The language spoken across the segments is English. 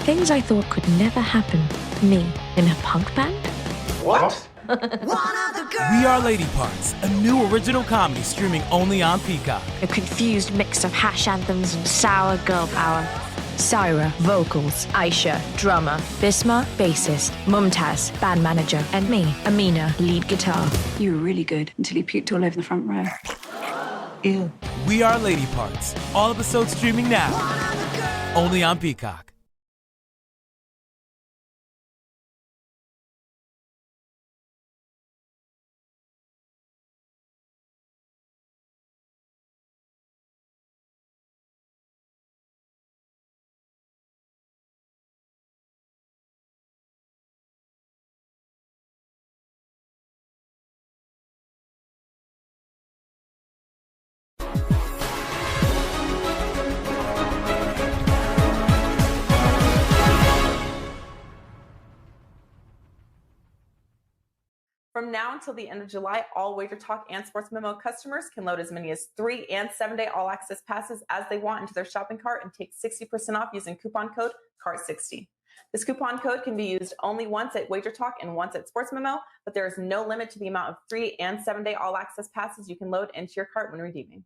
Things I thought could never happen. Me in a punk band? What? We Are Lady Parts, a new original comedy streaming only on Peacock. A confused mix of hash anthems and sour girl power. Syra, vocals. Aisha, drummer. Bisma, bassist. Mumtaz, band manager. And me, Amina, lead guitar. You were really good until you puked all over the front row. Ew. We Are Lady Parts, all episodes streaming now, only on Peacock. From now until the end of July, all Wager Talk and Sports Memo customers can load as many as 3 and 7-day all-access passes as they want into their shopping cart and take 60% off using coupon code CART60. This coupon code can be used only once at Wager Talk and once at Sports Memo, but there is no limit to the amount of 3 and 7-day all-access passes you can load into your cart when redeeming.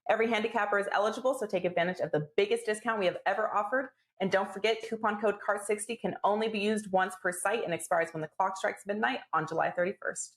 Every handicapper is eligible, so take advantage of the biggest discount we have ever offered. And don't forget, coupon code CART60 can only be used once per site and expires when the clock strikes midnight on July 31st.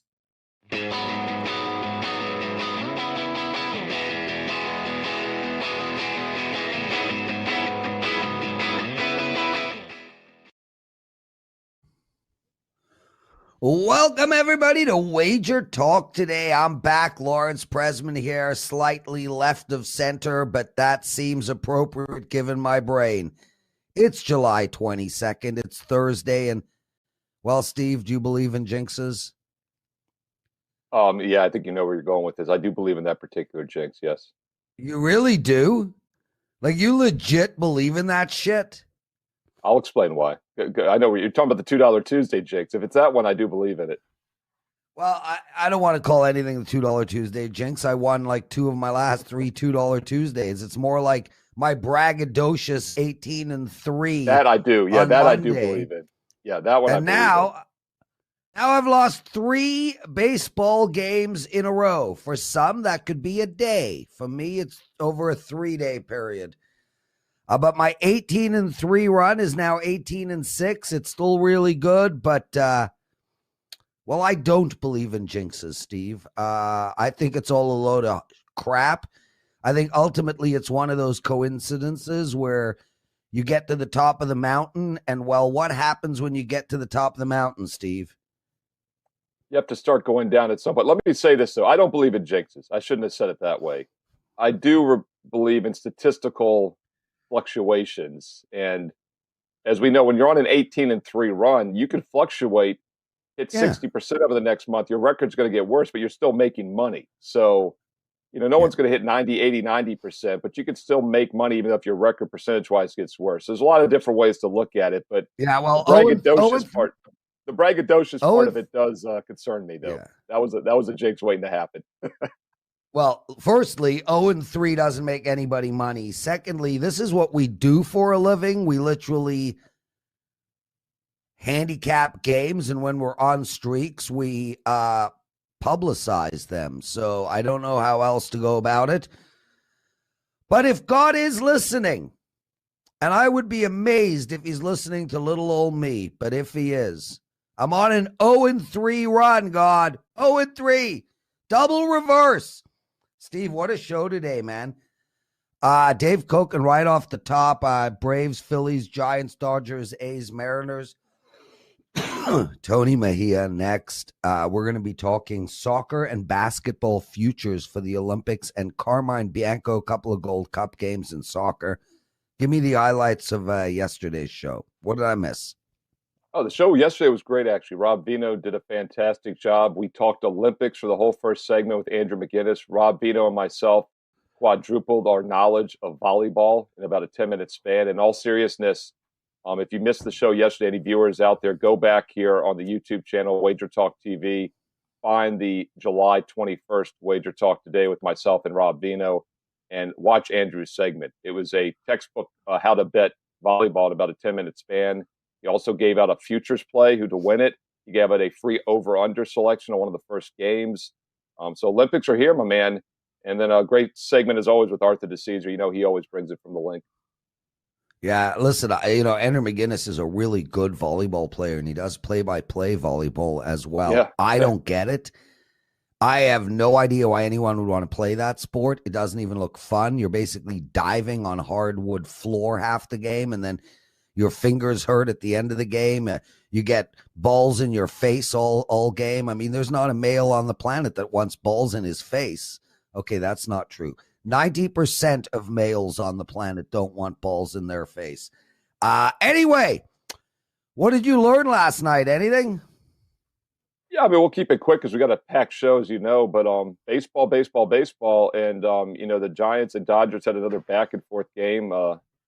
Welcome, everybody, to Wager Talk today. I'm back. Lawrence Presman here, slightly left of center, but that seems appropriate given my brain. It's July 22nd. It's Thursday. And, well, Steve, do you believe in jinxes? Yeah, I think you know where you're going with this. I do believe in that particular jinx, yes. You really do? Like, you legit believe in that shit? I'll explain why. I know you're talking about the $2 Tuesday jinx. If it's that one, I do believe in it. Well, I don't want to call anything the $2 Tuesday jinx. I won like 2 of my last 3 $2 Tuesdays. It's more like my braggadocious 18-3. That I do. Yeah, that Monday. I do believe in. Yeah, that one. And now I've lost 3 baseball games in a row. For some, that could be a day. For me, it's over a 3-day period. But my 18-3 run is now 18-6. It's still really good, but well, I don't believe in jinxes, Steve. I think it's all a load of crap. I think ultimately it's one of those coincidences where you get to the top of the mountain, and, well, what happens when you get to the top of the mountain, Steve? You have to start going down at some point. Let me say this, though. I don't believe in jinxes. I shouldn't have said it that way. I do believe in statistical fluctuations. And as we know, when you're on an 18-3 run, you can fluctuate, hit 60% over the next month. Your record's going to get worse, but you're still making money. So, no one's going to hit 90, 80, 90%, but you can still make money even if your record percentage-wise gets worse. There's a lot of different ways to look at it, but yeah, well, the braggadocious part of it does concern me, though. Yeah. That was a jinx waiting to happen. Well, firstly, 0-3 doesn't make anybody money. Secondly, this is what we do for a living. We literally handicap games, and when we're on streaks, we publicize them. So I don't know how else to go about it. But if God is listening, and I would be amazed if he's listening to little old me, but if he is, I'm on an 0-3 run, God. 0-3. Double reverse. Steve, what a show today, man. Dave Koken right off the top. Braves, Phillies, Giants, Dodgers, A's, Mariners. Tony Mejia next. We're going to be talking soccer and basketball futures for the Olympics, and Carmine Bianco, a couple of Gold Cup games in soccer. Give me the highlights of yesterday's show. What did I miss? Oh, the show yesterday was great, actually. Rob Vino did a fantastic job. We talked Olympics for the whole first segment with Andrew McGinnis. Rob Vino and myself quadrupled our knowledge of volleyball in about a 10-minute span. In all seriousness, if you missed the show yesterday, any viewers out there, go back here on the YouTube channel, Wager Talk TV. Find the July 21st Wager Talk Today with myself and Rob Vino, and watch Andrew's segment. It was a textbook how to bet volleyball in about a 10-minute span. He also gave out a futures play, who to win it. He gave out a free over-under selection on one of the first games. So Olympics are here, my man. And then a great segment, as always, with Arthur DeCesar. He always brings it from the link. Yeah, listen, Andrew McGinnis is a really good volleyball player, and he does play-by-play volleyball as well. Yeah. I don't get it. I have no idea why anyone would want to play that sport. It doesn't even look fun. You're basically diving on hardwood floor half the game, and then your fingers hurt at the end of the game. You get balls in your face all game. I mean, there's not a male on the planet that wants balls in his face. Okay, that's not true. 90% of males on the planet don't want balls in their face. Anyway, what did you learn last night? Anything? Yeah, I mean, we'll keep it quick because we got a packed show, as you know. But baseball, and the Giants and Dodgers had another back and forth game.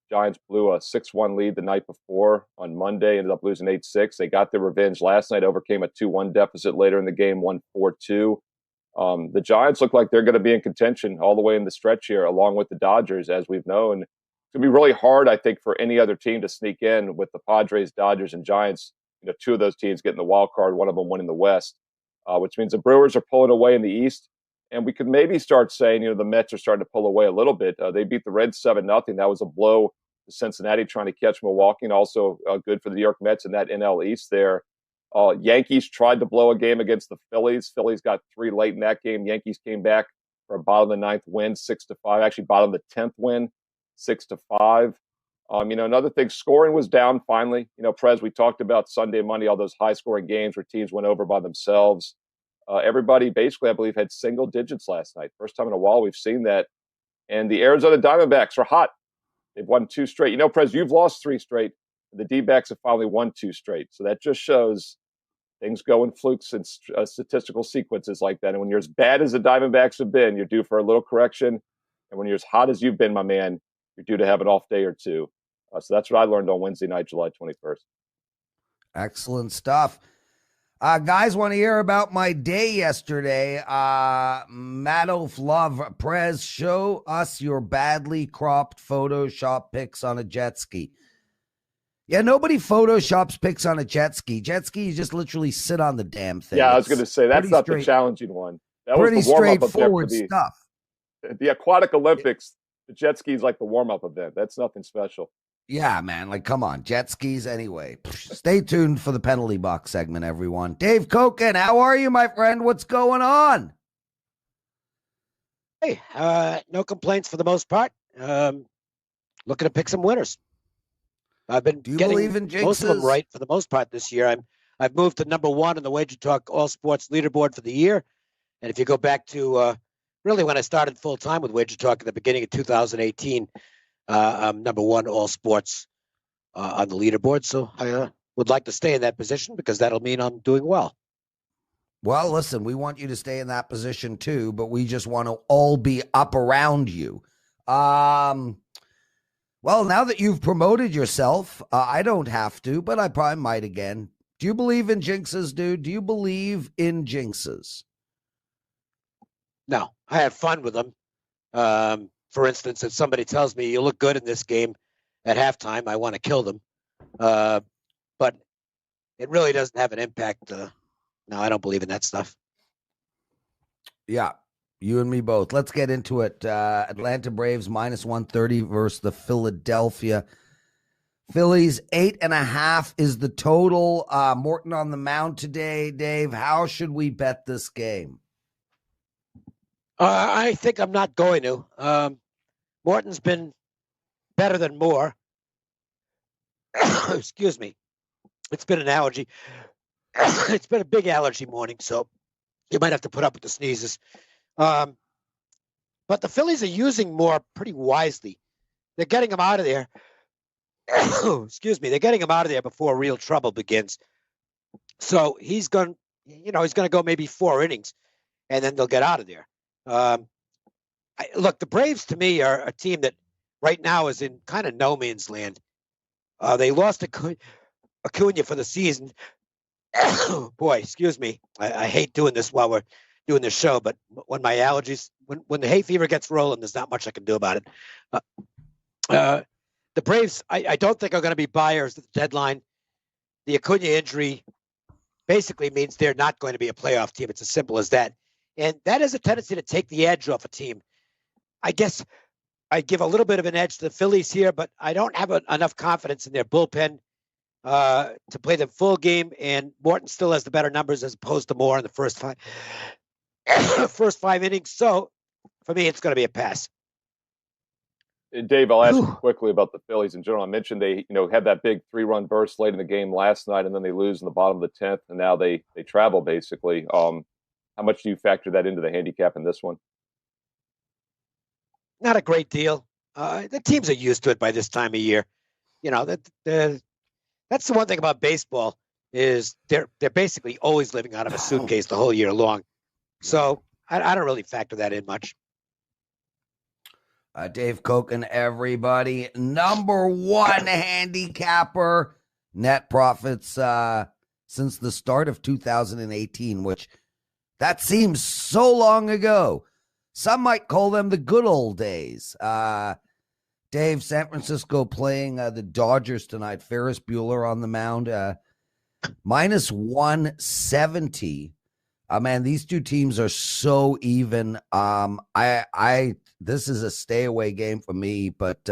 Giants blew a 6-1 lead the night before on Monday, ended up losing 8-6. They got their revenge last night, overcame a 2-1 deficit later in the game, won 4-2. The Giants look like they're going to be in contention all the way in the stretch here, along with the Dodgers, as we've known. It's going to be really hard, I think, for any other team to sneak in with the Padres, Dodgers, and Giants. Two of those teams getting the wild card, one of them winning the West, which means the Brewers are pulling away in the East. And we could maybe start saying, the Mets are starting to pull away a little bit. They beat the Reds 7-0. That was a blow to Cincinnati trying to catch Milwaukee, and also good for the New York Mets in that NL East there. Yankees tried to blow a game against the Phillies. Phillies got 3 late in that game. Yankees came back for a bottom of the 9th win, 6-5. Actually, bottom of the 10th win, 6-5. Another thing, scoring was down finally. Prez, we talked about Sunday and Monday, all those high-scoring games where teams went over by themselves. Everybody basically, I believe, had single digits last night. First time in a while we've seen that. And the Arizona Diamondbacks are hot. They've won 2 straight. Prez, you've lost 3 straight. The D-backs have finally won 2 straight. So that just shows things go in flukes and statistical sequences like that. And when you're as bad as the Diamondbacks have been, you're due for a little correction. And when you're as hot as you've been, my man, you're due to have an off day or two. So that's what I learned on Wednesday night, July 21st. Excellent stuff. Guys, want to hear about my day yesterday? Madoff Love, Prez, show us your badly cropped Photoshop pics on a jet ski. Yeah, nobody Photoshops pics on a jet ski. Jet ski, you just literally sit on the damn thing. Yeah, I was going to say, that's not the challenging one. That was the warm-up straightforward stuff. The Aquatic Olympics, the jet ski is like the warm-up event. That's nothing special. Yeah, man. Come on. Jet skis anyway. Stay tuned for the penalty box segment, everyone. Dave Koken, how are you, my friend? What's going on? Hey, no complaints for the most part. Looking to pick some winners. I've been getting most of them right for the most part this year. I've moved to number 1 on the Wager Talk All Sports leaderboard for the year. And if you go back to really when I started full-time with Wager Talk at the beginning of 2018, I'm number 1 all sports on the leaderboard. So I would like to stay in that position because that'll mean I'm doing well. Well, listen, we want you to stay in that position too, but we just want to all be up around you. Well, now that you've promoted yourself, I don't have to, but I probably might again. Do you believe in jinxes, dude? Do you believe in jinxes? No, I have fun with them. For instance, if somebody tells me you look good in this game at halftime, I want to kill them. But it really doesn't have an impact. No, I don't believe in that stuff. Yeah, you and me both. Let's get into it. Atlanta Braves -130 versus the Philadelphia Phillies. 8.5 is the total. Morton on the mound today. Dave, how should we bet this game? I think I'm not going to. Morton's been better than Moore. Excuse me. It's been an allergy. It's been a big allergy morning, so you might have to put up with the sneezes. But the Phillies are using Moore pretty wisely. They're getting him out of there. Excuse me. They're getting him out of there before real trouble begins. So he's going to go maybe 4 innings, and then they'll get out of there. Look, the Braves to me are a team that right now is in kind of no man's land. They lost Acuna for the season. Boy, excuse me. I hate doing this while we're doing this show, but when my allergies, when the hay fever gets rolling, there's not much I can do about it. The Braves, I don't think are going to be buyers at the deadline. The Acuna injury basically means they're not going to be a playoff team. It's as simple as that. And that has a tendency to take the edge off a team. I guess I give a little bit of an edge to the Phillies here, but I don't have enough confidence in their bullpen to play the full game. And Morton still has the better numbers as opposed to Moore in the first five innings. So for me, it's going to be a pass. Dave, I'll ask you quickly about the Phillies in general. I mentioned they, had that big 3-run burst late in the game last night, and then they lose in the bottom of the 10th, and now they travel basically. How much do you factor that into the handicap in this one? Not a great deal. The teams are used to it by this time of year. That's the one thing about baseball is they're basically always living out of a suitcase the whole year long. So I don't really factor that in much. Dave Koken, everybody. Number one handicapper, net profits since the start of 2018, which that seems so long ago. Some might call them the good old days. Dave, San Francisco playing the Dodgers tonight. Ferris Bueller on the mound, minus 170. Man, these two teams are so even. This is a stay away game for me, but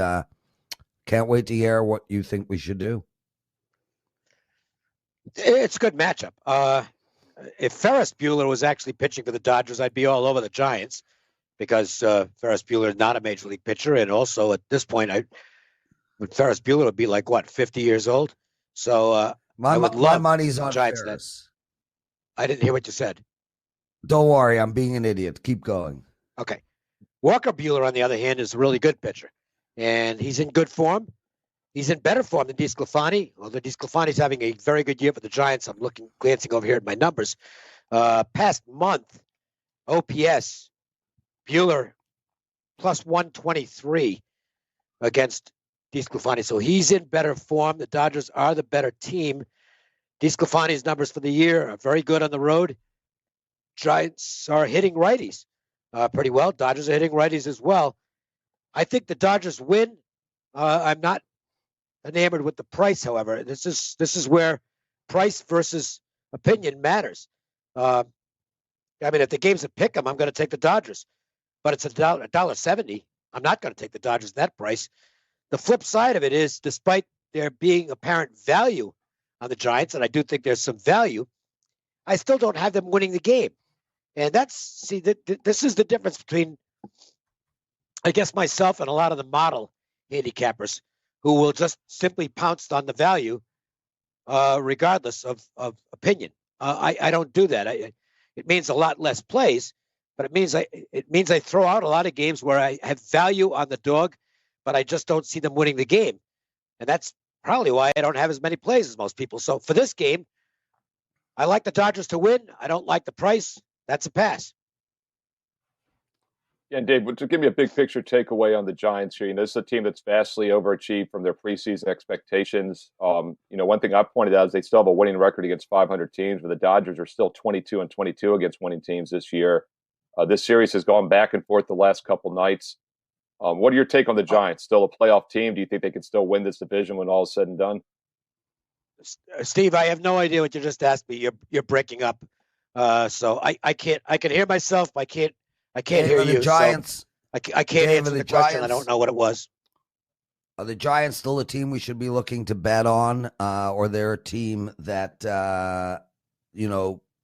can't wait to hear what you think we should do. It's a good matchup. If Ferris Bueller was actually pitching for the Dodgers, I'd be all over the Giants because Ferris Bueller is not a major league pitcher, and also at this point, Ferris Bueller would be like 50 years old. So my money's on Giants. Ferris. I didn't hear what you said. Don't worry, I'm being an idiot. Keep going. Okay. Walker Buehler, on the other hand, is a really good pitcher, and he's in good form. He's in better form than DeSclafani, although DeSclafani's having a very good year for the Giants. I'm glancing over here at my numbers. Past month, OPS, Buehler plus 123 against DeSclafani. So he's in better form. The Dodgers are the better team. DeSclafani's numbers for the year are very good on the road. Giants are hitting righties pretty well. Dodgers are hitting righties as well. I think the Dodgers win. I'm not enamored with the price, however. This is where price versus opinion matters. If the game's a pick 'em, I'm going to take the Dodgers. But it's $1.70. I'm not going to take the Dodgers at that price. The flip side of it is, despite there being apparent value on the Giants, and I do think there's some value, I still don't have them winning the game. And this is the difference between, I guess, myself and a lot of the model handicappers who will just simply pounce on the value regardless of opinion. I don't do that. It means a lot less plays, but it means I throw out a lot of games where I have value on the dog, but I just don't see them winning the game. And that's probably why I don't have as many plays as most people. So for this game, I like the Dodgers to win. I don't like the price. That's a pass. Yeah, and Dave, to give me a big picture takeaway on the Giants here, this is a team that's vastly overachieved from their preseason expectations. One thing I pointed out is they still have a winning record against 500 teams, but the Dodgers are still 22-22 against winning teams this year. This series has gone back and forth the last couple nights. What are your take on the Giants? Still a playoff team? Do you think they can still win this division when all is said and done? Steve, I have no idea what you just asked me. You're breaking up. So I can't. I can hear myself. I can't hear you. Giants. So I can't answer the question. I don't know what it was. Are the Giants still a team we should be looking to bet on, or they're a team that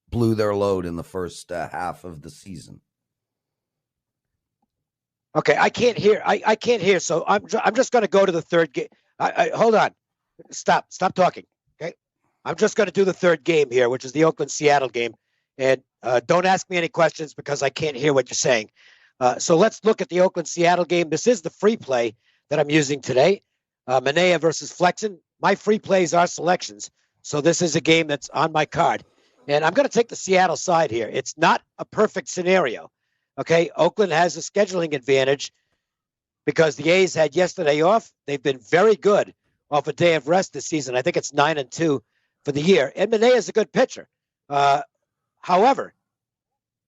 blew their load in the first half of the season? Okay, I can't hear. I can't hear. So I'm just going to go to the third game. Hold on. Stop talking. Okay, I'm just going to do the third game here, which is the Oakland-Seattle game. And don't ask me any questions because I can't hear what you're saying. So let's look at the Oakland-Seattle game. This is the free play that I'm using today. Manea versus Flexen. My free plays are selections. So this is a game that's on my card. And I'm going to take the Seattle side here. It's not a perfect scenario. Okay, Oakland has a scheduling advantage because the A's had yesterday off. They've been very good off a day of rest this season. I think it's 9-2 for the year. And Manea is a good pitcher. However,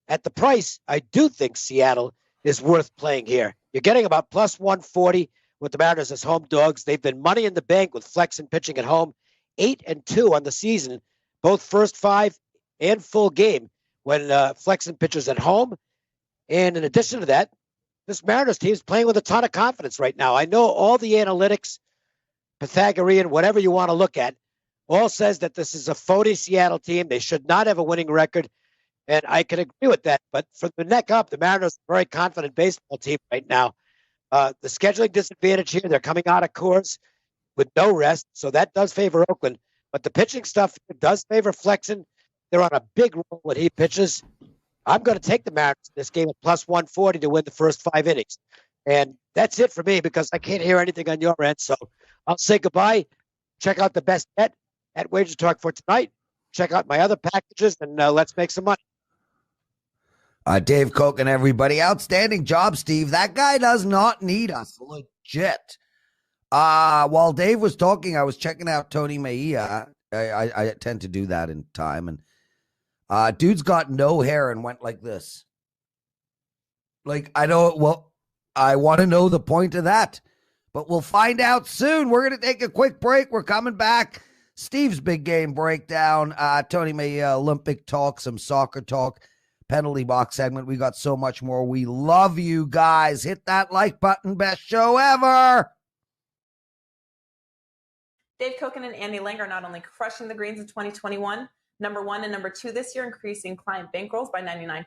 at the price, I do think Seattle is worth playing here. You're getting about plus 140, with the Mariners as home dogs. They've been money in the bank with flexing pitching at home, 8-2 on the season, both first 5 and full game when flexing pitchers at home. And in addition to that, this Mariners team is playing with a ton of confidence right now. I know all the analytics, Pythagorean, whatever you want to look at, all says that this is a phony Seattle team. They should not have a winning record. And I can agree with that. But from the neck up, the Mariners are a very confident baseball team right now. The scheduling disadvantage here, they're coming out of Coors with no rest. So that does favor Oakland. But the pitching stuff does favor Flexen. They're on a big roll when he pitches. I'm going to take the Mariners in this game at plus 140 to win the first 5 innings. And that's it for me because I can't hear anything on your end. So I'll say goodbye. Check out the best bet at Wager Talk for tonight. Check out my other packages, and let's make some money. Dave Koch and everybody. Outstanding job, Steve. That guy does not need us. Legit. While Dave was talking, I was checking out Tony Mejia. I tend to do that in time. And dude's got no hair and went like this. I want to know the point of that. But we'll find out soon. We're going to take a quick break. We're coming back. Steve's big game breakdown. Tony Mejia, Olympic talk, some soccer talk. Penalty box segment. We got so much more. We love you guys. Hit that like button. Best show ever. Dave Kochen and Andy Lang are not only crushing the greens in 2021, number 1 and number 2 this year, increasing client bankrolls by 99%,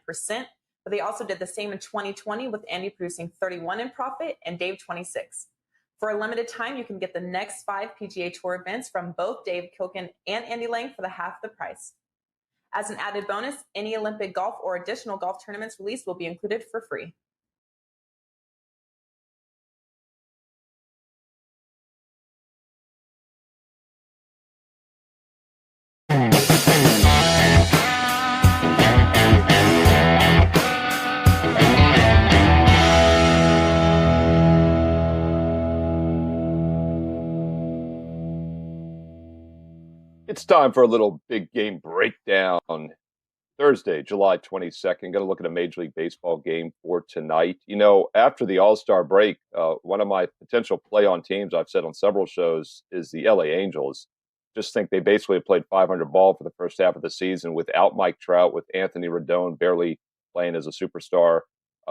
but they also did the same in 2020 with Andy producing 31 in profit and Dave 26. For a limited time, you can get the next 5 PGA Tour events from both Dave Kochen and Andy Lang for the half the price. As an added bonus, any Olympic golf or additional golf tournaments released will be included for free. It's time for a little big game breakdown. Thursday, July 22nd. Going to look at a Major League Baseball game for tonight. You know, after the All-Star break, one of my potential play-on teams I've said on several shows is the LA Angels. Just think they basically played 500 ball for the first half of the season without Mike Trout, with Anthony Rendon barely playing as a superstar.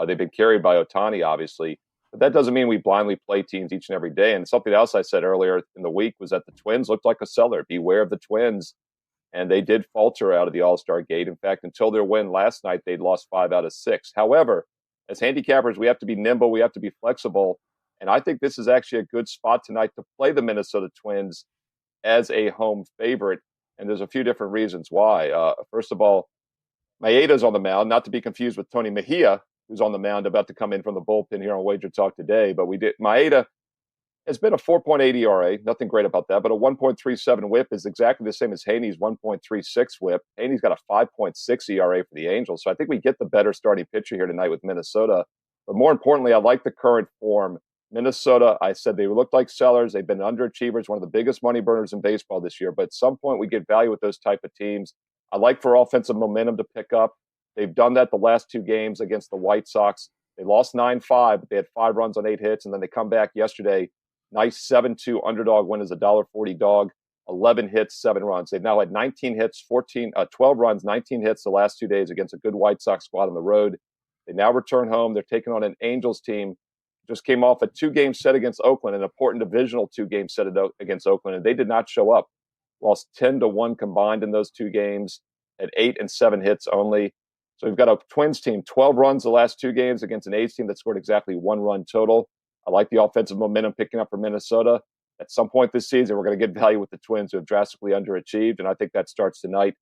They've been carried by Ohtani, obviously. But that doesn't mean we blindly play teams each and every day. And something else I said earlier in the week was that the Twins looked like a seller. Beware of the Twins. And they did falter out of the All-Star gate. In fact, until their win last night, they'd lost 5 out of 6. However, as handicappers, we have to be nimble. We have to be flexible. And I think this is actually a good spot tonight to play the Minnesota Twins as a home favorite. And there's a few different reasons why. First of all, Maeda's on the mound, not to be confused with Tony Mejia, who's on the mound about to come in from the bullpen here on Wager Talk today. But Maeda has been a 4.8 ERA, nothing great about that, but a 1.37 whip is exactly the same as Haney's 1.36 whip. Haney's got a 5.6 ERA for the Angels. So I think we get the better starting pitcher here tonight with Minnesota. But more importantly, I like the current form. Minnesota, I said they looked like sellers. They've been underachievers, one of the biggest money burners in baseball this year. But at some point, we get value with those type of teams. I like for offensive momentum to pick up. They've done that the last 2 games against the White Sox. They lost 9-5, but they had 5 runs on 8 hits, and then they come back yesterday. Nice 7-2 underdog win as a $1.40 dog, 11 hits, 7 runs. They've now had 19 hits, 12 runs, 19 hits the last 2 days against a good White Sox squad on the road. They now return home. They're taking on an Angels team. Just came off a 2-game set against Oakland, an important divisional 2-game set against Oakland, and they did not show up. Lost 10-1 combined in those 2 games at 8 and 7 hits only. So we've got a Twins team, 12 runs the last 2 games against an A's team that scored exactly 1 run total. I like the offensive momentum picking up for Minnesota. At some point this season, we're going to get value with the Twins, who have drastically underachieved, and I think that starts tonight.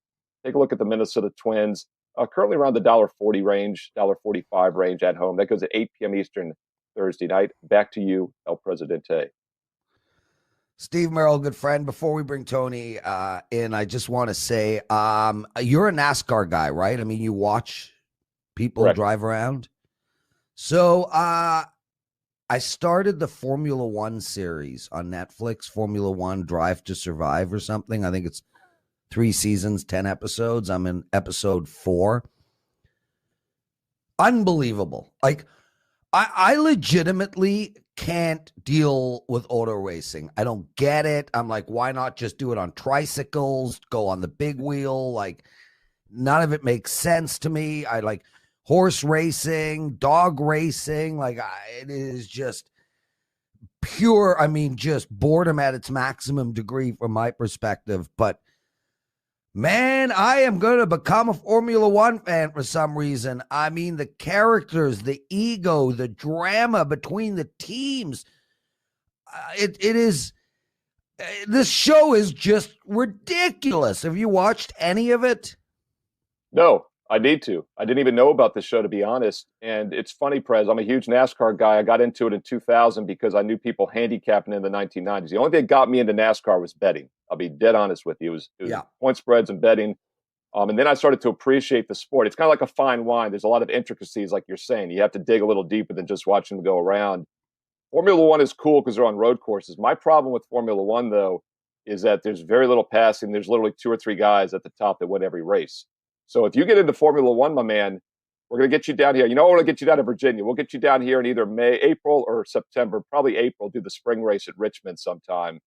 Take a look at the Minnesota Twins, currently around the $1.40 range, $1.45 range at home. That goes at 8 p.m. Eastern Thursday night. Back to you, El Presidente. Steve Merrill, good friend. Before we bring Tony in, I just want to say, you're a NASCAR guy, right? I mean, you watch people Correct. Drive around. So I started the Formula One series on Netflix, Formula One Drive to Survive or something. I think it's 3 seasons, 10 episodes. I'm in episode 4. Unbelievable. Like, I legitimately can't deal with auto racing. I don't get it. I'm like, why not just do it on tricycles, go on the big wheel? Like, none of it makes sense to me. I like horse racing, dog racing. Like, it is just pure, just boredom at its maximum degree from my perspective. But man, I am going to become a Formula One fan for some reason. The characters, the ego, the drama between the teams. It is, this show is just ridiculous. Have you watched any of it? No, I need to. I didn't even know about this show, to be honest. And it's funny, Prez, I'm a huge NASCAR guy. I got into it in 2000 because I knew people handicapping in the 1990s. The only thing that got me into NASCAR was betting. I'll be dead honest with you. It was point spreads and betting. And then I started to appreciate the sport. It's kind of like a fine wine. There's a lot of intricacies, like you're saying. You have to dig a little deeper than just watching them go around. Formula One is cool because they're on road courses. My problem with Formula One, though, is that there's very little passing. There's literally 2 or 3 guys at the top that win every race. So if you get into Formula One, my man, we're going to get you down here. You know, we're going to get you down to Virginia. We'll get you down here in either April or September, probably April, do the spring race at Richmond sometime.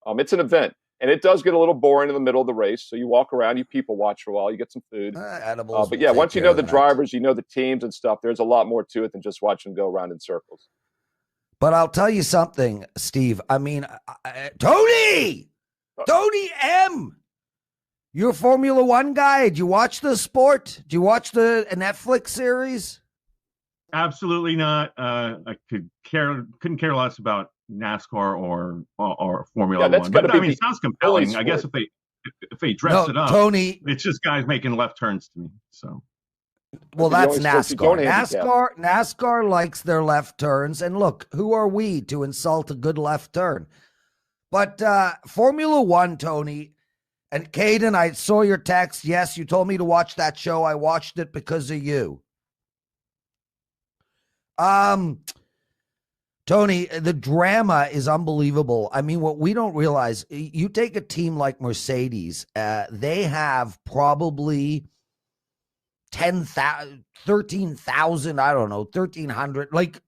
It's an event. And it does get a little boring in the middle of the race. So you walk around, you people watch for a while, you get some food. But yeah, once you know the drivers, you know the teams and stuff, there's a lot more to it than just watching them go around in circles. But I'll tell you something, Steve. Tony M., you're a Formula One guy. Did you watch the sport? Did you watch the Netflix series? Absolutely not. I couldn't care less about NASCAR or Formula One. But it sounds compelling. Sport. I guess if they dress it up, Tony, it's just guys making left turns to me. So, well, that's NASCAR. NASCAR likes their left turns, and look, who are we to insult a good left turn? But Formula One, Tony. And Caden, I saw your text. Yes, you told me to watch that show. I watched it because of you. Tony, the drama is unbelievable. What we don't realize, you take a team like Mercedes, they have probably 10,000, 13,000, I don't know, 1,300, like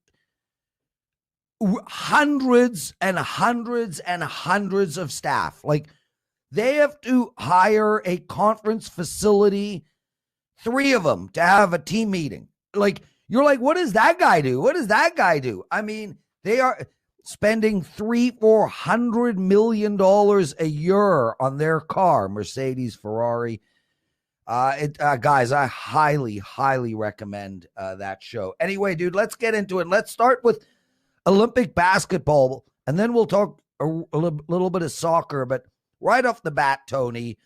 hundreds and hundreds and hundreds of staff. Like, they have to hire a conference facility, 3 of them, to have a team meeting. Like, you're like, what does that guy do? What does that guy do? They are spending $300-400 million a year on their car, Mercedes, Ferrari. Guys, I highly, highly recommend that show. Anyway, dude, let's get into it. Let's start with Olympic basketball, and then we'll talk a little bit of soccer, but right off the bat, Tony,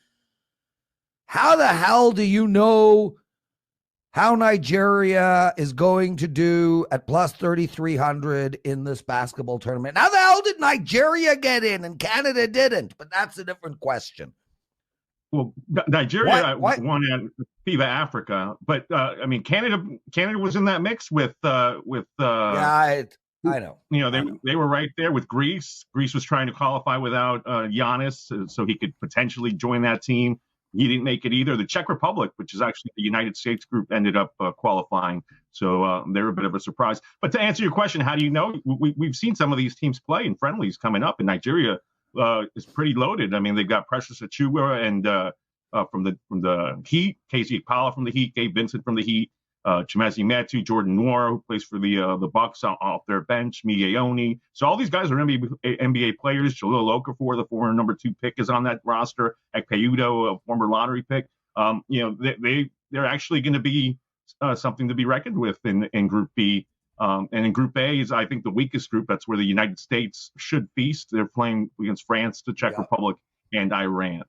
how the hell do you know how Nigeria is going to do at plus 3,300 in this basketball tournament? How the hell did Nigeria get in and Canada didn't? But that's a different question. Well, Nigeria won at FIBA Africa, but Canada was in that mix with I know. They were right there with Greece. Greece was trying to qualify without Giannis, so he could potentially join that team. He didn't make it either. The Czech Republic, which is actually the United States group, ended up qualifying. So they're a bit of a surprise. But to answer your question, how do you know? We've seen some of these teams play in friendlies coming up, and Nigeria is pretty loaded. They've got Precious Achiuwa and from the Heat, Casey Akpala from the Heat, Gabe Vincent from the Heat. Chimezi Metu, Jordan Noir, who plays for the Bucks off their bench, Migeoni. So all these guys are NBA players. Jalil Okafor, the former number 2 pick, is on that roster. Ekpeudo, a former lottery pick. They're actually going to be something to be reckoned with in Group B. And in Group A is, I think, the weakest group. That's where the United States should feast. They're playing against France, the Czech Republic, and Iran.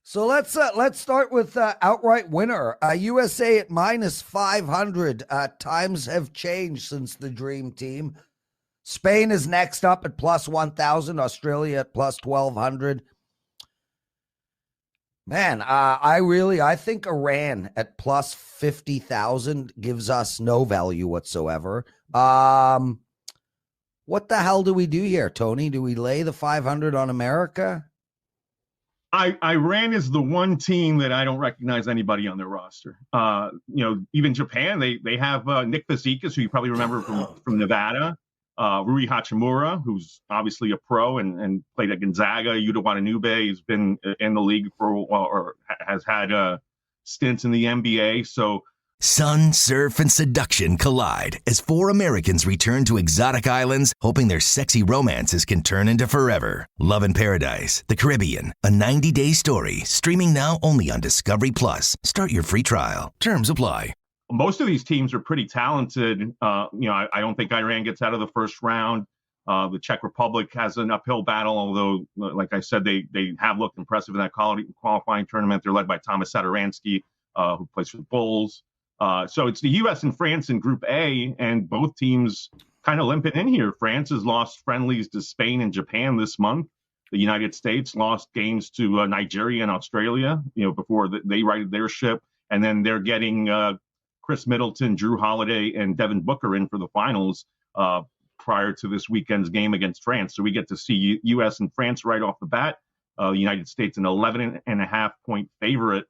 So let's start with outright winner. USA at minus 500. Times have changed since the Dream Team. Spain is next up at plus 1,000. Australia at plus 1,200. Man, I think Iran at plus 50,000 gives us no value whatsoever. What the hell do we do here, Tony? Do we lay the 500 on America? Iran is the one team that I don't recognize anybody on their roster. Even Japan, they have Nick Fazekas, who you probably remember from Nevada. Rui Hachimura, who's obviously a pro and played at Gonzaga. Yuta Watanabe has been in the league for a while, or has had stints in the NBA. So Sun, surf, and seduction collide as 4 Americans return to exotic islands, hoping their sexy romances can turn into forever. Love in Paradise, the Caribbean, a 90-day story, streaming now only on Discovery Plus. Start your free trial. Terms apply. Most of these teams are pretty talented. I don't think Iran gets out of the first round. The Czech Republic has an uphill battle, although, like I said, they have looked impressive in that qualifying tournament. They're led by Thomas Satoransky, who plays for the Bulls. So it's the U.S. and France in Group A, and both teams kind of limping in here. France has lost friendlies to Spain and Japan this month. The United States lost games to Nigeria and Australia, before they righted their ship. And then they're getting Chris Middleton, Drew Holiday, and Devin Booker in for the finals prior to this weekend's game against France. So we get to see U.S. and France right off the bat. The United States an 11.5-point favorite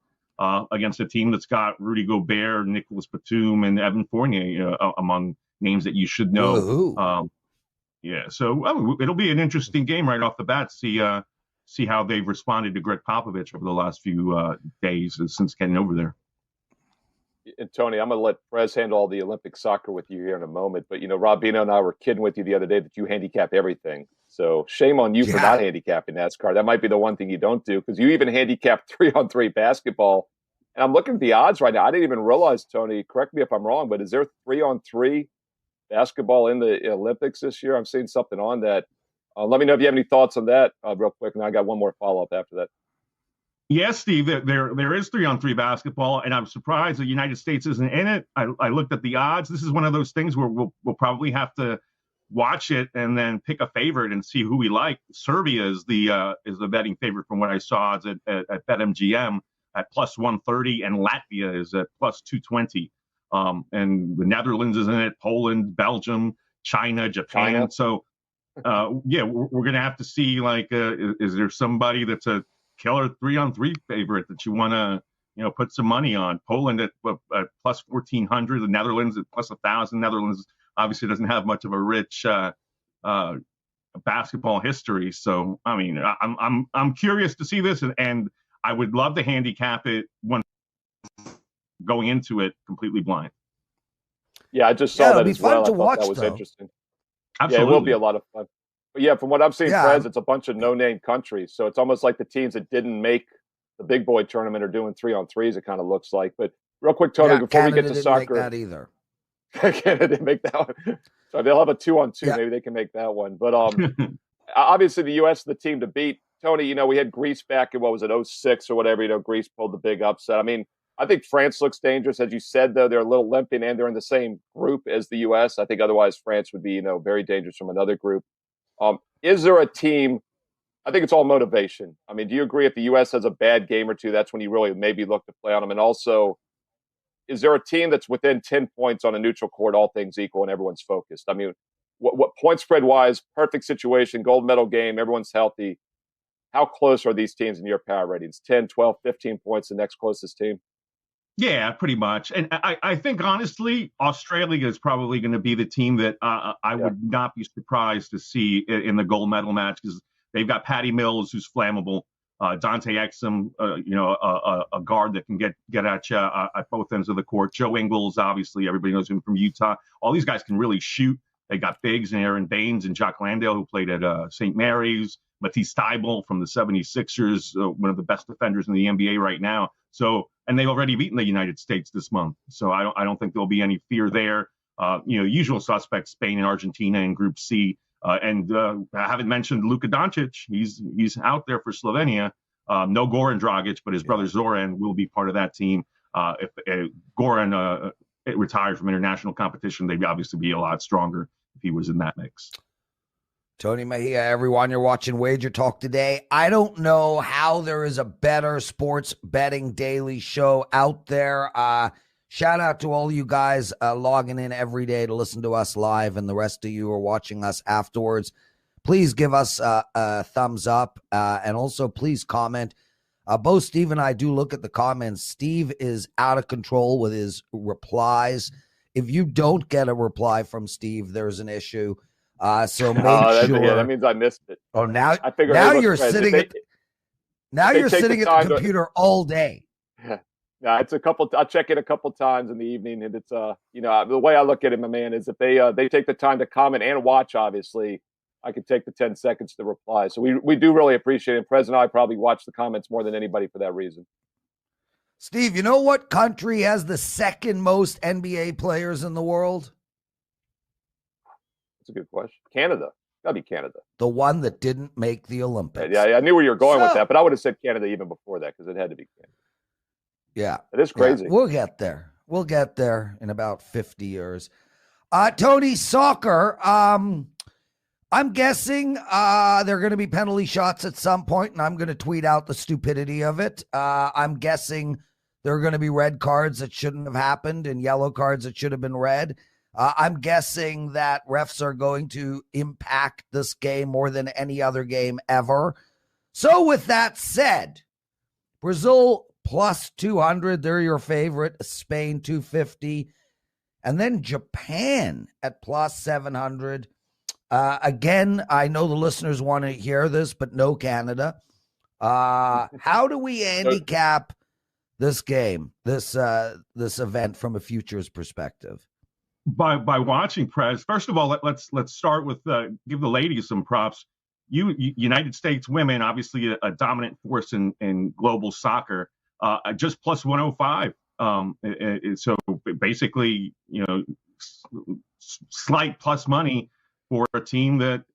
against a team that's got Rudy Gobert, Nicolas Batum, and Evan Fournier among names that you should know. So it'll be an interesting game right off the bat. See how they've responded to Greg Popovich over the last few days since getting over there. And Tony, I'm going to let Prez handle all the Olympic soccer with you here in a moment. But, Rob Bino and I were kidding with you the other day that you handicap everything. So shame on you for not handicapping NASCAR. That might be the one thing you don't do, because you even handicap 3-on-3 basketball. And I'm looking at the odds right now. I didn't even realize, Tony, correct me if I'm wrong, but is there 3-on-3 basketball in the Olympics this year? I'm seeing something on that. Let me know if you have any thoughts on that real quick. And I got one more follow-up after that. Yes, Steve, there is 3-on-3 basketball, and I'm surprised the United States isn't in it. I looked at the odds. This is one of those things where we'll probably have to watch it and then pick a favorite and see who we like. Serbia is the betting favorite from what I saw at BetMGM at plus 130, and Latvia is at plus 220. And the Netherlands is in it, Poland, Belgium, China, Japan. So, we're going to have to see, is there somebody that's a killer 3-on-3 favorite that you want to, put some money on? Poland at plus 1,400, the Netherlands at plus 1,000. Netherlands obviously doesn't have much of a rich basketball history. So, I mean, I'm curious to see this, and I would love to handicap it when going into it completely blind. Yeah, I just saw that as well. I thought that was interesting. Absolutely. Yeah, it will be a lot of fun. But yeah, from what I'm seeing, Prez, it's a bunch of no-name countries. So it's almost like the teams that didn't make the big boy tournament are doing 3-on-3s, it kind of looks like. But real quick, Tony, before Canada we get to didn't soccer. Make that either. Canada didn't make that one. So they'll have a 2-on-2. Yeah. Maybe they can make that one. But obviously the U.S. is the team to beat. Tony, we had Greece back in, 06 or whatever. Greece pulled the big upset. I mean, I think France looks dangerous. As you said, though, they're a little limping, and they're in the same group as the U.S. I think otherwise France would be, very dangerous from another group. Is there a team? I think it's all motivation. I mean, do you agree if the U.S. has a bad game or two, that's when you really maybe look to play on them? And also, is there a team that's within 10 points on a neutral court, all things equal, and everyone's focused? I mean, what point spread wise, perfect situation, gold medal game, everyone's healthy. How close are these teams in your power ratings? 10, 12, 15 points, the next closest team? Yeah, pretty much. And I think, honestly, Australia is probably going to be the team that I would not be surprised to see in the gold medal match, because they've got Patty Mills, who's flammable, Dante Exum, a guard that can get at you at both ends of the court. Joe Ingles, obviously, everybody knows him from Utah. All these guys can really shoot. They got bigs and Aaron Baines and Jock Landale, who played at St. Mary's. Matisse Thybulle from the 76ers, one of the best defenders in the NBA right now. So, and they've already beaten the United States this month. So I don't think there'll be any fear there. Usual suspects, Spain and Argentina in Group C. And I haven't mentioned Luka Doncic. He's out there for Slovenia. No Goran Dragic, but his brother Zoran will be part of that team. If Goran retired from international competition, they'd obviously be a lot stronger if he was in that mix. Tony Mejia, everyone, you're watching Wager Talk today. I don't know how there is a better sports betting daily show out there. Shout out to all you guys logging in every day to listen to us live, and the rest of you are watching us afterwards. Please give us a thumbs up, and also please comment. Both Steve and I do look at the comments. Steve is out of control with his replies. If you don't get a reply from Steve, there's an issue. So make sure. Yeah, that means I missed it. Oh, now I figured. now hey, look, you're friends, sitting. Now you're sitting at the computer all day. Yeah, it's a couple. I'll check it a couple times in the evening, and it's the way I look at it, my man, is if they take the time to comment and watch, obviously, I could take the 10 seconds to reply. So we do really appreciate it. President and I probably watch the comments more than anybody for that reason. Steve, you know what country has the second most NBA players in the world? That's a good question. Canada. Gotta be Canada. The one that didn't make the Olympics. Yeah, I knew where you were going with that, but I would have said Canada even before that because it had to be Canada. Yeah. It is crazy. Yeah, we'll get there. We'll get there in about 50 years. Tony, soccer. I'm guessing there are going to be penalty shots at some point, and I'm going to tweet out the stupidity of it. I'm guessing there are going to be red cards that shouldn't have happened and yellow cards that should have been red. I'm guessing that refs are going to impact this game more than any other game ever. So with that said, Brazil plus 200, they're your favorite. Spain 250, and then Japan at plus 700. Again, I know the listeners want to hear this, but no Canada. How do we handicap this game, this event from a futures perspective? By watching, Prez. First of all, let's start with give the ladies some props. United States women, obviously a dominant force in global soccer. Just plus 105. So basically, slight plus money for a team that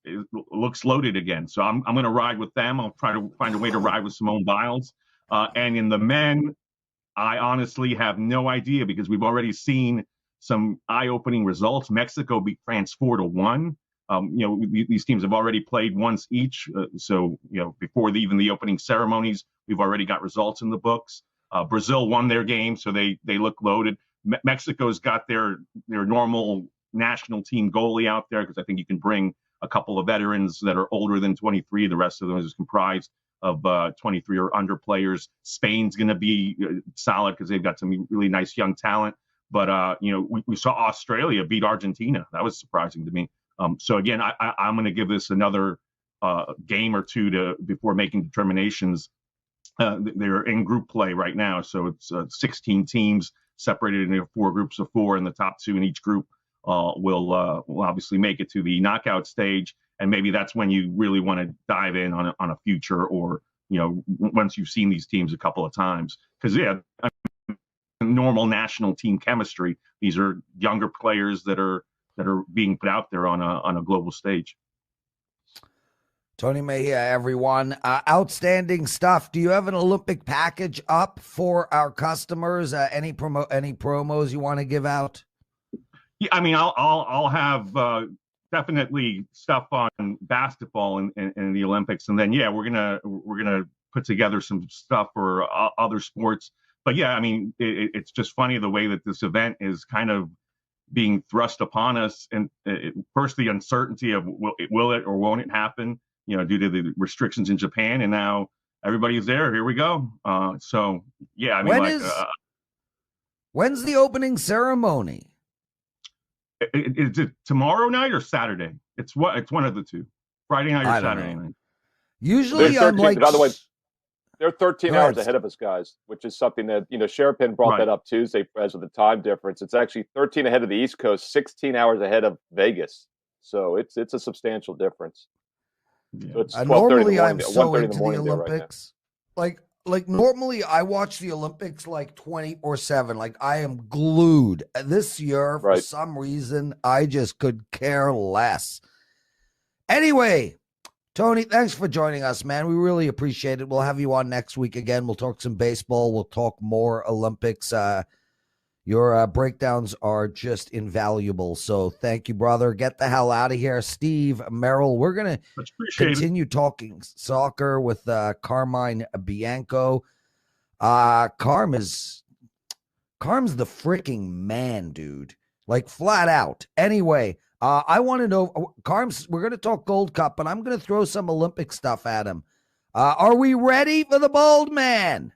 looks loaded again. So I'm going to ride with them. I'll try to find a way to ride with Simone Biles. And in the men, I honestly have no idea because we've already seen some eye-opening results. Mexico beat France 4-1. These teams have already played once each. So before even the opening ceremonies, we've already got results in the books. Brazil won their game, so they look loaded. Mexico's got their normal national team goalie out there because I think you can bring a couple of veterans that are older than 23. The rest of them is comprised of 23 or under players. Spain's going to be solid because they've got some really nice young talent. But, we saw Australia beat Argentina. That was surprising to me. So, again, I'm going to give this another game or two before making determinations. They're in group play right now. So it's 16 teams separated into 4 groups of 4, and the top 2 in each group will obviously make it to the knockout stage. And maybe that's when you really want to dive in on a future or, once you've seen these teams a couple of times. Because, normal national team chemistry. These are younger players that are being put out there on a global stage. Tony Mejia, everyone. Outstanding stuff. Do you have an Olympic package up for our customers? Any promos you want to give out? Yeah, I mean, I'll have definitely stuff on basketball in the Olympics, and then we're gonna put together some stuff for other sports. But yeah, I mean, it's just funny the way that this event is kind of being thrust upon us, and first the uncertainty of will it or won't it happen, due to the restrictions in Japan, and now everybody's there. Here we go. So yeah, I mean, when's the opening ceremony? Is it tomorrow night or Saturday? It's one of the two, Friday night or Saturday night. Usually, I'm like. By the way, they're 13 hours ahead of us, guys, which is something that, Sherpin brought that up Tuesday, Prez, with the time difference. It's actually 13 ahead of the East Coast, 16 hours ahead of Vegas. So it's a substantial difference. Yeah. So it's normally I'm so into the Olympics. Right, like normally I watch the Olympics like 24/7. Like I am glued. This year, for some reason, I just could care less. Anyway, Tony, thanks for joining us, man. We really appreciate it. We'll have you on next week again. We'll talk some baseball. We'll talk more Olympics. Your breakdowns are just invaluable. So thank you, brother. Get the hell out of here. Steve, Merrill, we're going to continue talking soccer with Carmine Bianco. Carm's the freaking man, dude. Like flat out. Anyway, I want to know, Carms, we're going to talk Gold Cup, but I'm going to throw some Olympic stuff at him. Are we ready for the bald man?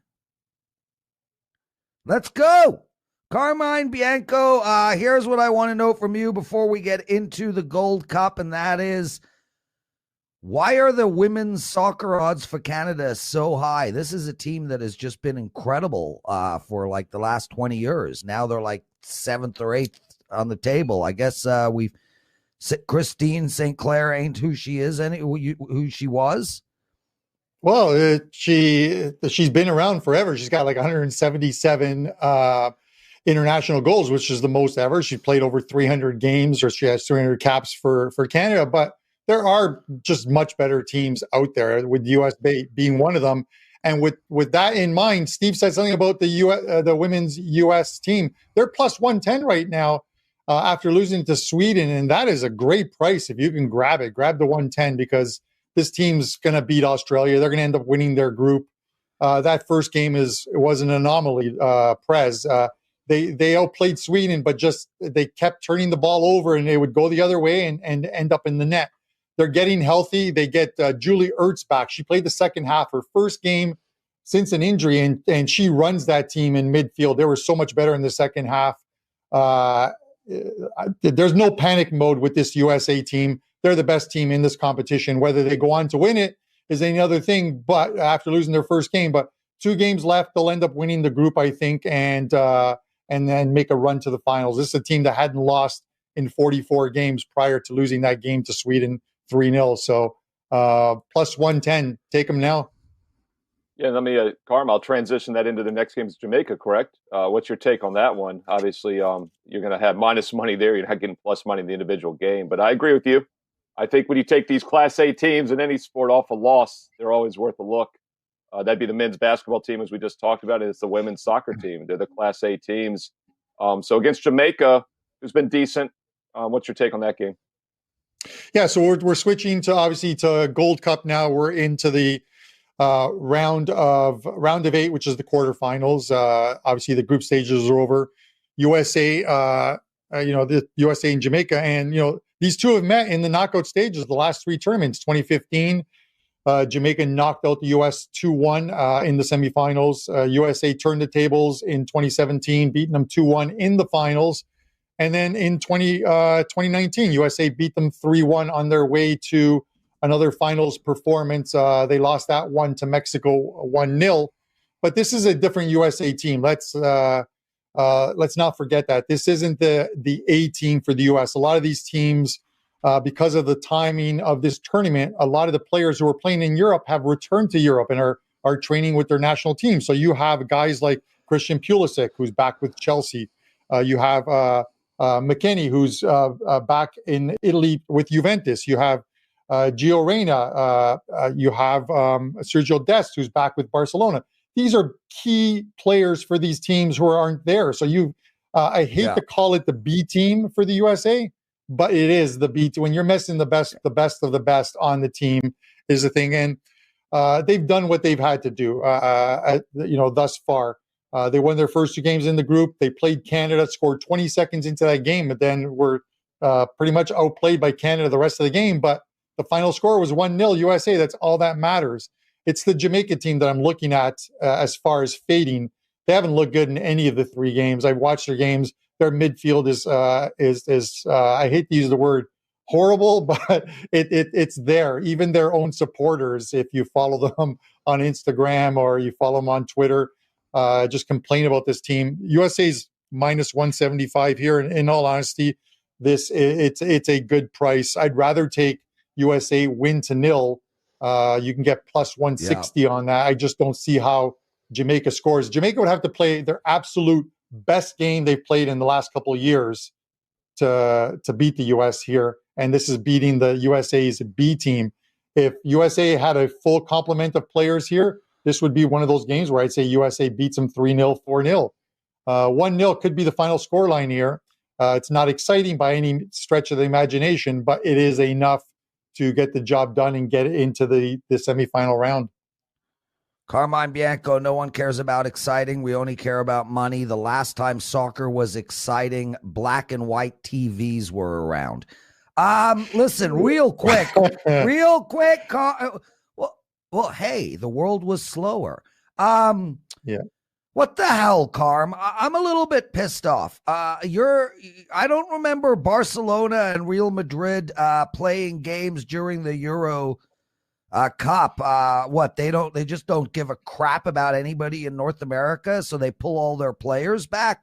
Let's go. Carmine Bianco, here's what I want to know from you before we get into the Gold Cup, and that is, why are the women's soccer odds for Canada so high? This is a team that has just been incredible for like the last 20 years. Now they're like 7th or 8th on the table. I guess Christine St. Clair ain't who she is, who she was. Well, she's been around forever. She's got like 177 international goals, which is the most ever. She played over 300 games, or she has 300 caps for Canada. But there are just much better teams out there, with US being one of them. And with that in mind, Steve said something about the women's US team. They're plus 110 right now after losing to Sweden, and that is a great price if you can grab it. Grab the 110, because this team's going to beat Australia. They're going to end up winning their group. That first game was an anomaly. They outplayed Sweden, but just they kept turning the ball over, and they would go the other way and end up in the net. They're getting healthy. They get Julie Ertz back. She played the second half, her first game since an injury, and she runs that team in midfield. They were so much better in the second half. There's no panic mode with this USA team. They're the best team in this competition. Whether they go on to win it is another thing, but after losing their first game. But 2 games left, they'll end up winning the group, I think, and then make a run to the finals. This is a team that hadn't lost in 44 games prior to losing that game to Sweden 3-0. So plus 110, take them now. Yeah, let me, Carm, I'll transition that into the next game's Jamaica, correct? What's your take on that one? Obviously, you're going to have minus money there. You're not getting plus money in the individual game. But I agree with you. I think when you take these Class A teams in any sport off a loss, they're always worth a look. That'd be the men's basketball team, as we just talked about, and it's the women's soccer team. They're the Class A teams. So against Jamaica, who's been decent, what's your take on that game? Yeah, so we're switching to, obviously, to Gold Cup now. We're into the round of 8, which is the quarterfinals. Obviously, the group stages are over. USA, the USA and Jamaica, and these two have met in the knockout stages the last 3 tournaments. 2015, Jamaica knocked out the US 2-1 in the semifinals. USA turned the tables in 2017, beating them 2-1 in the finals. And then in 2019, USA beat them 3-1 on their way to another finals performance. They lost that one to Mexico 1-0. But this is a different USA team. Let's not forget that. This isn't the A team for the US. A lot of these teams, because of the timing of this tournament, a lot of the players who are playing in Europe have returned to Europe and are training with their national team. So you have guys like Christian Pulisic, who's back with Chelsea. You have McKennie, who's back in Italy with Juventus. You have Gio Reyna. You have Sergio Dest, who's back with Barcelona. These are key players for these teams who aren't there. So I hate to call it the B team for the USA, but it is the B team. When you're missing the best of the best on the team is the thing. And they've done what they've had to do, thus far. They won their first 2 games in the group. They played Canada, scored 20 seconds into that game, but then were pretty much outplayed by Canada the rest of the game. But the final score was 1-0 USA. That's all that matters. It's the Jamaica team that I'm looking at as far as fading. They haven't looked good in any of the 3 games. I've watched their games. Their midfield is I hate to use the word horrible, but it's there. Even their own supporters, if you follow them on Instagram or you follow them on Twitter, just complain about this team. USA's minus 175 here. In all honesty, it's a good price. I'd rather take USA win to 0. You can get plus 160 on that. I just don't see how Jamaica scores. Jamaica would have to play their absolute best game they've played in the last couple of years to beat the US here. And this is beating the USA's B team. If USA had a full complement of players here, this would be one of those games where I'd say USA beats them 3-0, 4-0. 1-0 could be the final scoreline here. It's not exciting by any stretch of the imagination, but it is enough to get the job done and get into the semifinal round. Carmine Bianco, no one cares about exciting. We only care about money. The last time soccer was exciting, black and white TVs were around. Listen, real quick. Well, hey, the world was slower. What the hell, Carm? I'm a little bit pissed off. I don't remember Barcelona and Real Madrid playing games during the Euro Cup. They just don't give a crap about anybody in North America, so they pull all their players back.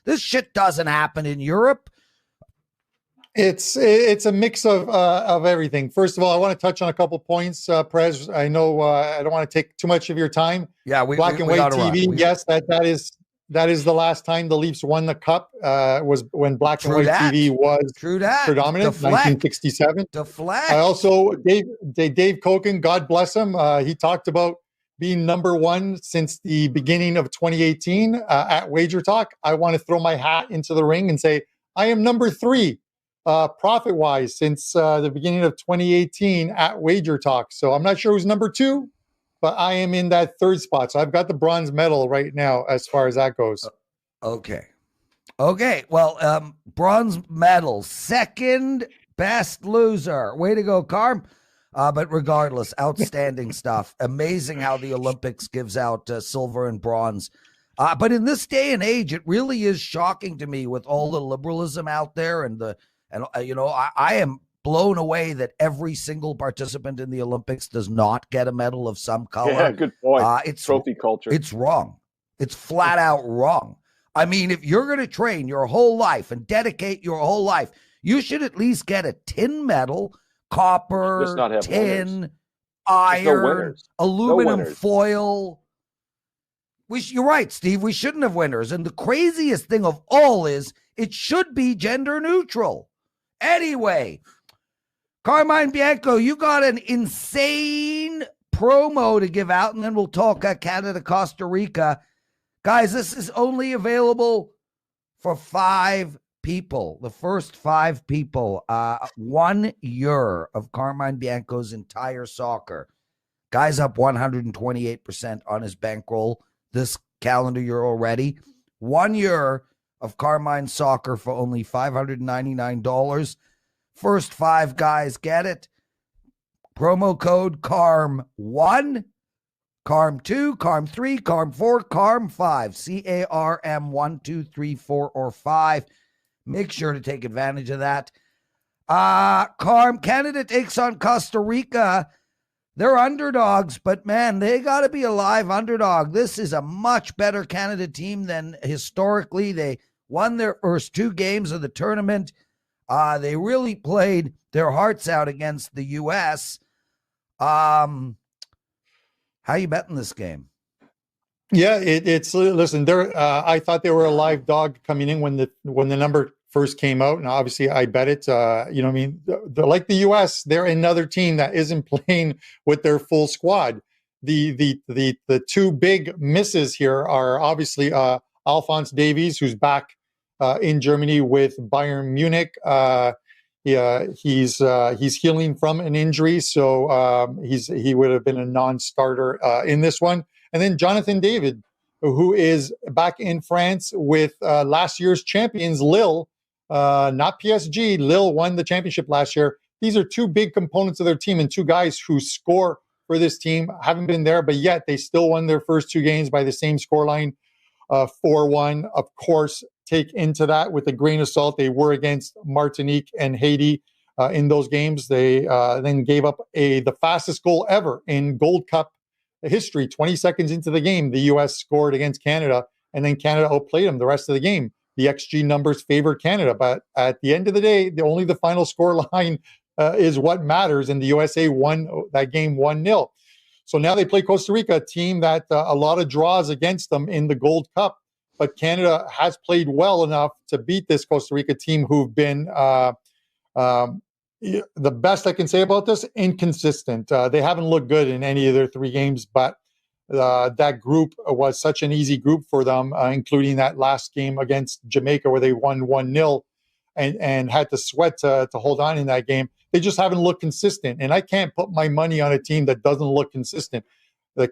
This shit doesn't happen in Europe. It's a mix of everything. First of all, I want to touch on a couple points, Perez. I know I don't want to take too much of your time. Yeah, Black and white TV. Yes, that is the last time the Leafs won the cup. Was when black and white TV was predominant, 1967. Deflect. I also Dave Koken, God bless him. He talked about being number one since the beginning of 2018 at Wager Talk. I want to throw my hat into the ring and say I am number 3. Profit-wise since the beginning of 2018 at Wager Talk. So I'm not sure who's number 2, but I am in that 3rd spot. So I've got the bronze medal right now as far as that goes. Okay. Well, bronze medal, 2nd best loser. Way to go, Carm. But regardless, outstanding stuff. Amazing how the Olympics gives out silver and bronze. But in this day and age, it really is shocking to me with all the liberalism out there I am blown away that every single participant in the Olympics does not get a medal of some color. Yeah, good point. It's trophy culture. It's wrong. It's flat out wrong. I mean, if you're going to train your whole life and dedicate your whole life, you should at least get a tin medal, copper, tin, iron, aluminum foil. You're right, Steve. We shouldn't have winners. And the craziest thing of all is it should be gender neutral. Anyway, Carmine Bianco, you got an insane promo to give out, and then we'll talk Canada, Costa Rica. Guys, this is only available for 5 people. The first 5 people. 1 year of Carmine Bianco's entire soccer. Guy's up 128% on his bankroll this calendar year already. 1 year of Carmine soccer for only $599. First 5 guys get it. Promo code CARM1, CARM2, CARM3, CARM4, CARM5. CARM 1, 2, 3, 4, or 5. Make sure to take advantage of that. Carm, Canada takes on Costa Rica. They're underdogs, but man, they got to be a live underdog. This is a much better Canada team than historically. They won their first 2 games of the tournament. They really played their hearts out against the U.S. How you betting this game? Yeah, it's listen. I thought they were a live dog coming in when the number first came out, and obviously I bet it. They're like the U.S. They're another team that isn't playing with their full squad. The 2 big misses here are obviously Alphonse Davies, who's back in Germany with Bayern Munich. He's healing from an injury, so he would have been a non-starter in this one. And then Jonathan David, who is back in France with last year's champions Lille, not PSG. Lille won the championship last year. These are 2 big components of their team and 2 guys who score for this team. Haven't been there, but yet they still won their first 2 games by the same scoreline, 4-1. Of course, take into that with a grain of salt. They were against Martinique and Haiti in those games. They then gave up the fastest goal ever in Gold Cup history. 20 seconds into the game, the U.S. scored against Canada, and then Canada outplayed them the rest of the game. The XG numbers favored Canada, but at the end of the day, only the final score line is what matters, and the USA won that game 1-0. So now they play Costa Rica, a team that a lot of draws against them in the Gold Cup, but Canada has played well enough to beat this Costa Rica team, who've been the best I can say about this, inconsistent. They haven't looked good in any of their 3 games, but that group was such an easy group for them, including that last game against Jamaica where they won 1-0 and had to sweat to hold on in that game. They just haven't looked consistent, and I can't put my money on a team that doesn't look consistent.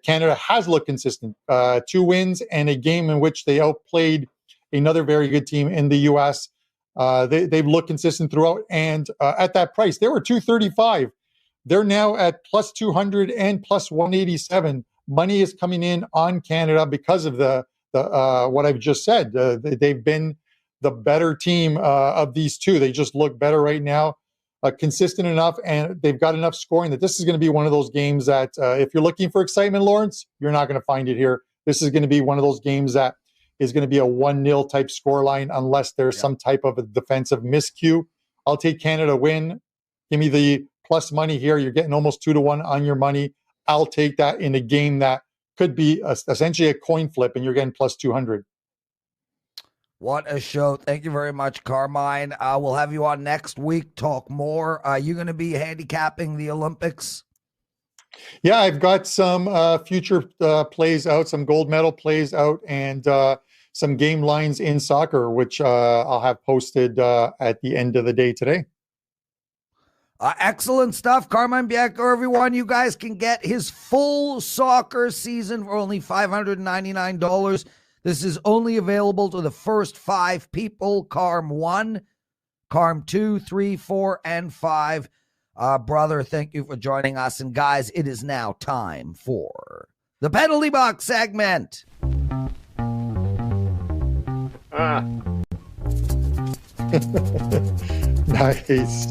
Canada has looked consistent. 2 wins and a game in which they outplayed another very good team in the U.S. They've looked consistent throughout, and at that price, they were $235. They're now at plus 200 and plus 187. Money is coming in on Canada because of the what I've just said. They've been the better team of these two. They just look better right now, consistent enough, and they've got enough scoring that this is going to be one of those games that if you're looking for excitement, Lawrence, you're not going to find it here. This is going to be one of those games that is going to be a 1-0 type scoreline unless there's some type of a defensive miscue. I'll take Canada win. Give me the plus money here. You're getting almost 2-1 on your money. I'll take that in a game that could be essentially a coin flip, and you're getting plus 200. What a show. Thank you very much, Carmine. We'll have you on next week, talk more. Are you going to be handicapping the Olympics? Yeah, I've got some future plays out, some gold medal plays out, and some game lines in soccer, which I'll have posted at the end of the day today. Excellent stuff. Carmine Bianco, everyone. You guys can get his full soccer season for only $599. This is only available to the first 5 people. Carm 1, Carm 2, 3, 4, and 5. Brother, thank you for joining us. And guys, it is now time for the penalty box segment. Nice.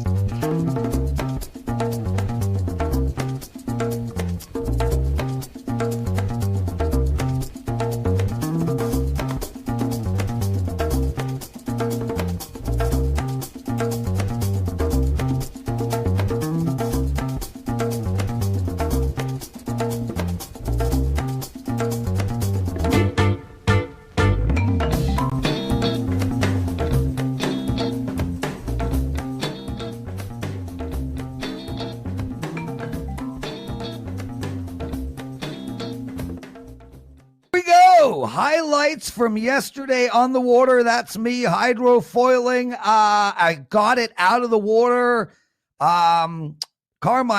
Highlights from yesterday on the water. That's me hydrofoiling. I got it out of the water. Carmine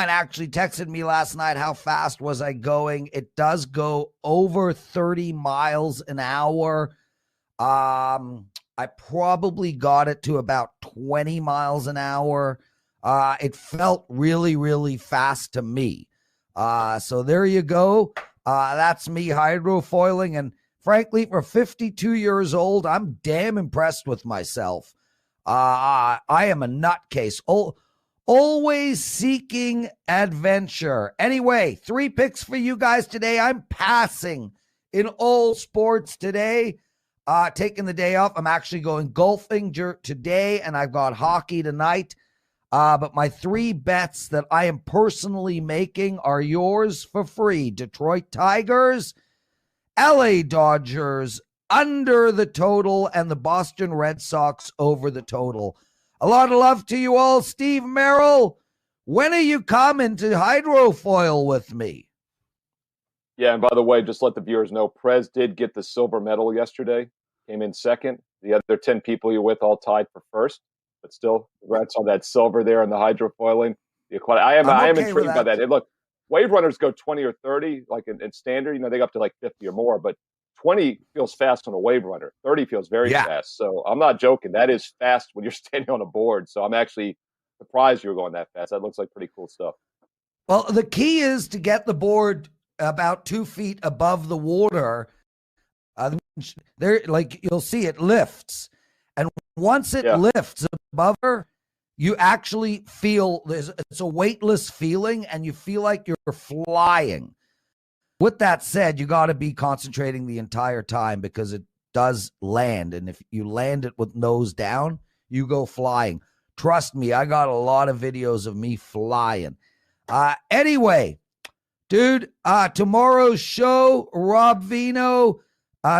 actually texted me last night. How fast was I going? It does go over 30 miles an hour. I probably got it to about 20 miles an hour. It felt really, really fast to me. So there you go. That's me hydrofoiling. And frankly, for 52 years old, I'm damn impressed with myself. I am a nutcase. Always seeking adventure. Anyway, 3 picks for you guys today. I'm passing in all sports today. Taking the day off. I'm actually going golfing today, and I've got hockey tonight. But my 3 bets that I am personally making are yours for free. Detroit Tigers, LA Dodgers under the total, and the Boston Red Sox over the total. A lot of love to you all. Steve Merrill, when are you coming to hydrofoil with me? Yeah, and by the way, just let the viewers know, Prez did get the silver medal yesterday, came in second. The other 10 people you're with all tied for first. But still, congrats on that silver there in the hydrofoiling. I am intrigued by that. And look, wave runners go 20 or 30, like in standard. They go up to like 50 or more. But 20 feels fast on a wave runner. 30 feels very fast. So I'm not joking. That is fast when you're standing on a board. So I'm actually surprised you were going that fast. That looks like pretty cool stuff. Well, the key is to get the board about 2 feet above the water. There, like you'll see, it lifts. And once it lifts above her, you actually feel it's a weightless feeling, and you feel like you're flying. With that said, you got to be concentrating the entire time because it does land. And if you land it with nose down, you go flying. Trust me, I got a lot of videos of me flying. Anyway, dude, tomorrow's show, Rob Vino,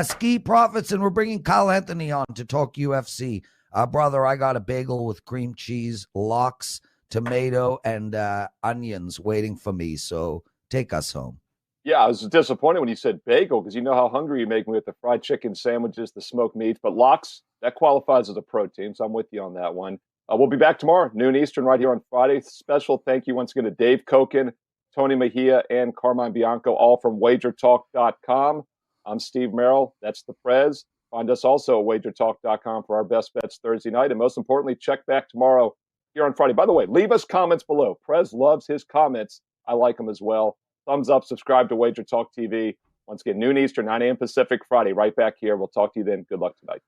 Ski Profits, and we're bringing Kyle Anthony on to talk UFC. Brother, I got a bagel with cream cheese, lox, tomato, and onions waiting for me. So take us home. Yeah, I was disappointed when you said bagel because you know how hungry you make me with the fried chicken sandwiches, the smoked meats. But lox, that qualifies as a protein, so I'm with you on that one. We'll be back tomorrow, noon Eastern, right here on Friday. Special thank you once again to Dave Koken, Tony Mejia, and Carmine Bianco, all from wagertalk.com. I'm Steve Merrill. That's the Prez. Find us also at wagertalk.com for our best bets Thursday night. And most importantly, check back tomorrow here on Friday. By the way, leave us comments below. Prez loves his comments. I like them as well. Thumbs up, subscribe to Wager Talk TV. Once again, noon Eastern, 9 a.m. Pacific, Friday, right back here. We'll talk to you then. Good luck tonight.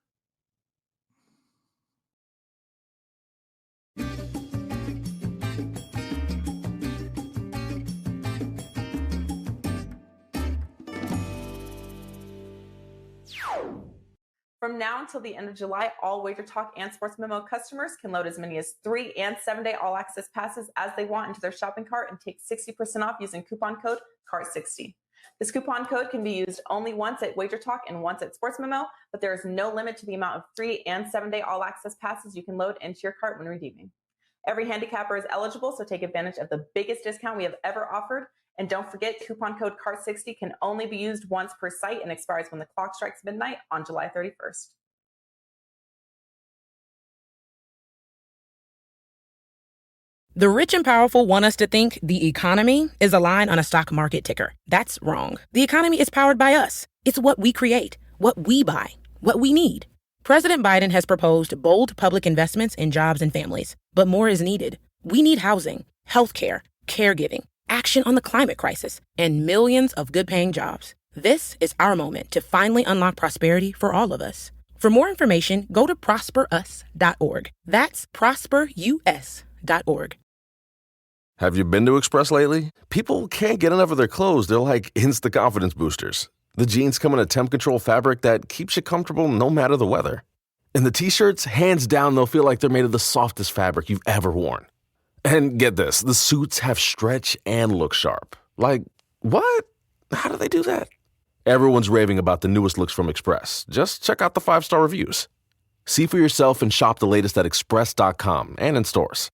From now until the end of July, all Wager Talk and Sports Memo customers can load as many as 3 and 7-day all-access passes as they want into their shopping cart and take 60% off using coupon code CART60. This coupon code can be used only once at Wager Talk and once at Sports Memo, but there is no limit to the amount of 3 and 7-day all-access passes you can load into your cart when redeeming. Every handicapper is eligible, so take advantage of the biggest discount we have ever offered. And don't forget, coupon code CART60 can only be used once per site and expires when the clock strikes midnight on July 31st. The rich and powerful want us to think the economy is a line on a stock market ticker. That's wrong. The economy is powered by us. It's what we create, what we buy, what we need. President Biden has proposed bold public investments in jobs and families, but more is needed. We need housing, healthcare, caregiving, action on the climate crisis, and millions of good-paying jobs. This is our moment to finally unlock prosperity for all of us. For more information, go to prosperus.org. That's prosperus.org. Have you been to Express lately? People can't get enough of their clothes. They're like instant confidence boosters. The jeans come in a temp control fabric that keeps you comfortable no matter the weather. And the t-shirts, hands down, they'll feel like they're made of the softest fabric you've ever worn. And get this, the suits have stretch and look sharp. Like, what? How do they do that? Everyone's raving about the newest looks from Express. Just check out the 5-star reviews. See for yourself and shop the latest at express.com and in stores.